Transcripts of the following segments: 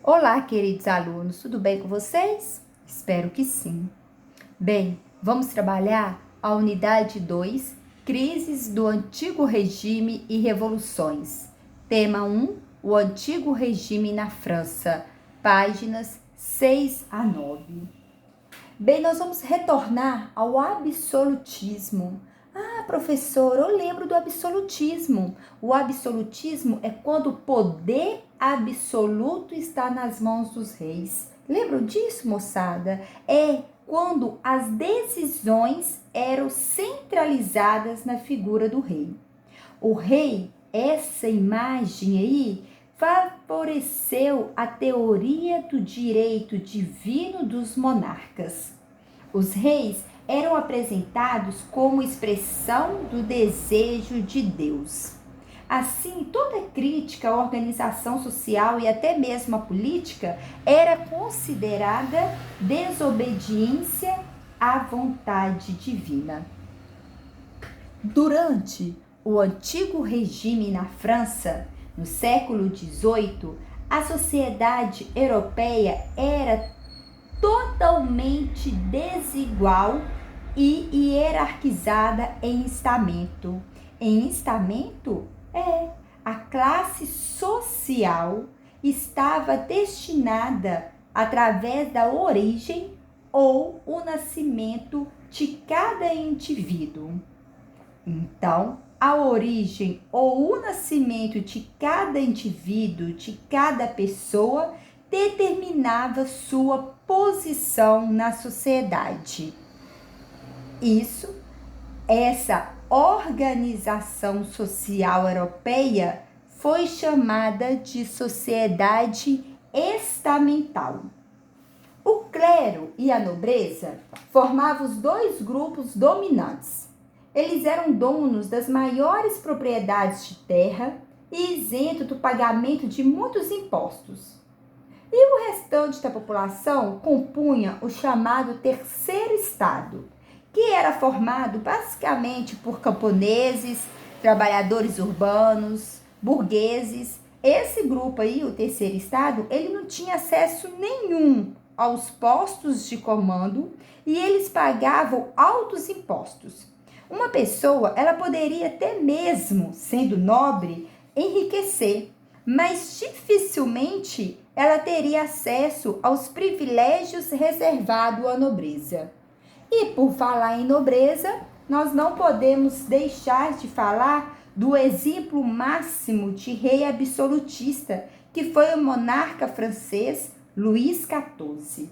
Olá, queridos alunos, tudo bem com vocês? Espero que sim. Bem, vamos trabalhar a unidade 2, Crises do Antigo Regime e Revoluções. Tema 1, o Antigo Regime na França, páginas 6 a 9. Bem, nós vamos retornar ao absolutismo. Professor, eu lembro do absolutismo. O absolutismo é quando o poder absoluto está nas mãos dos reis. Lembram disso, moçada? É quando as decisões eram centralizadas na figura do rei. O rei, essa imagem aí, favoreceu a teoria do direito divino dos monarcas. Os reis eram apresentados como expressão do desejo de Deus. Assim, toda crítica à organização social e até mesmo à política era considerada desobediência à vontade divina. Durante o antigo regime na França, no século XVIII, a sociedade europeia era totalmente desigual e hierarquizada em estamento. Em estamento, a classe social estava destinada através da origem ou o nascimento de cada indivíduo. Então, a origem ou o nascimento de cada indivíduo, de cada pessoa, determinava sua posição na sociedade. Essa organização social europeia foi chamada de sociedade estamental. O clero e a nobreza formavam os dois grupos dominantes. Eles eram donos das maiores propriedades de terra e isentos do pagamento de muitos impostos. E o restante da população compunha o chamado terceiro estado, que era formado basicamente por camponeses, trabalhadores urbanos, burgueses. Esse grupo aí, o terceiro estado, ele não tinha acesso nenhum aos postos de comando e eles pagavam altos impostos. Uma pessoa, ela poderia até mesmo, sendo nobre, enriquecer, mas dificilmente ela teria acesso aos privilégios reservados à nobreza. E por falar em nobreza, nós não podemos deixar de falar do exemplo máximo de rei absolutista, que foi o monarca francês Luís XIV.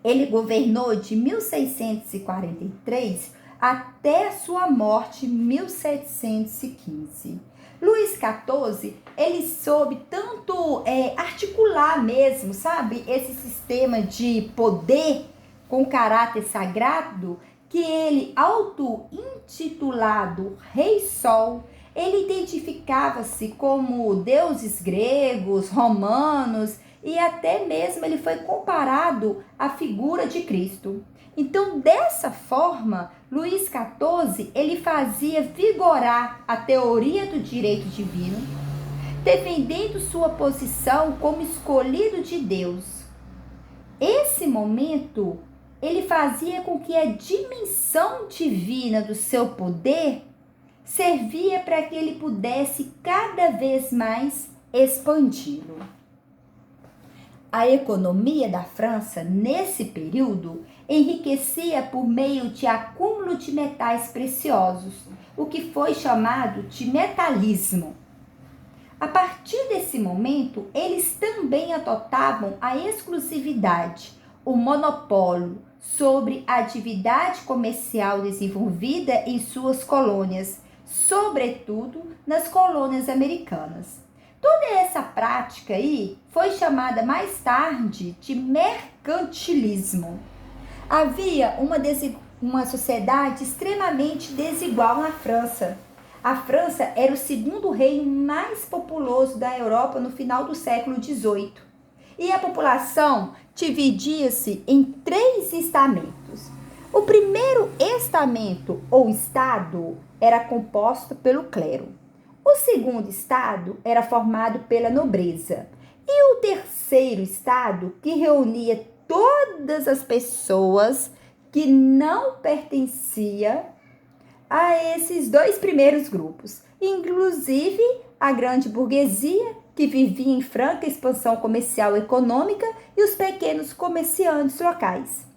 Ele governou de 1643 até a sua morte em 1715. Luís XIV, ele soube tanto articular mesmo, sabe, esse sistema de poder com caráter sagrado, que ele, auto-intitulado Rei Sol, ele identificava-se como deuses gregos, romanos, e até mesmo ele foi comparado à figura de Cristo. Então, dessa forma, Luís XIV, ele fazia vigorar a teoria do direito divino, defendendo sua posição como escolhido de Deus. Esse momento, ele fazia com que a dimensão divina do seu poder servia para que ele pudesse cada vez mais expandi-lo. A economia da França, nesse período, enriquecia por meio de acúmulo de metais preciosos, o que foi chamado de metalismo. A partir desse momento, eles também adotavam a exclusividade, o monopólio sobre a atividade comercial desenvolvida em suas colônias, sobretudo nas colônias americanas. Toda essa prática aí foi chamada mais tarde de mercantilismo. Havia uma sociedade extremamente desigual na França. A França era o segundo reino mais populoso da Europa no final do século XVIII. E a população dividia-se em 3 estamentos. O primeiro estamento ou estado era composto pelo clero. O segundo estado era formado pela nobreza E o terceiro estado, que reunia todas as pessoas que não pertenciam a esses dois primeiros grupos, inclusive a grande burguesia, que vivia em franca expansão comercial e econômica, e os pequenos comerciantes locais.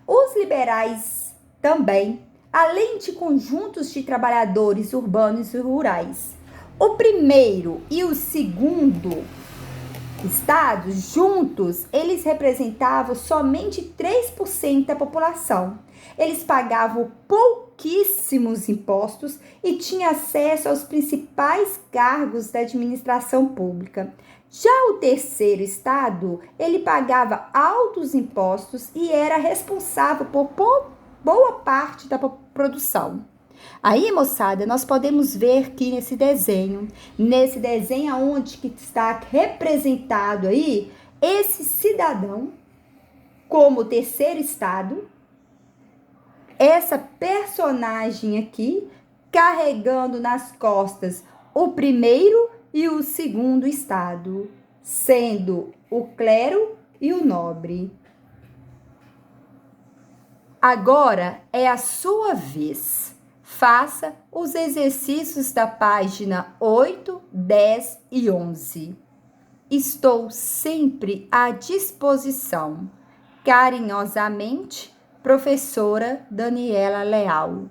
Os liberais também, além de conjuntos de trabalhadores urbanos e rurais. O primeiro e o segundo estados, juntos, eles representavam somente 3% da população. Eles pagavam pouquíssimos impostos e tinham acesso aos principais cargos da administração pública. Já o terceiro estado, ele pagava altos impostos e era responsável por boa parte da produção. Aí, moçada, nós podemos ver que nesse desenho onde que está representado aí, esse cidadão como terceiro estado, essa personagem aqui, carregando nas costas o primeiro e o segundo estado, sendo o clero e o nobre. Agora é a sua vez. Faça os exercícios da página 8, 10 e 11. Estou sempre à disposição. Carinhosamente, professora Daniela Leal.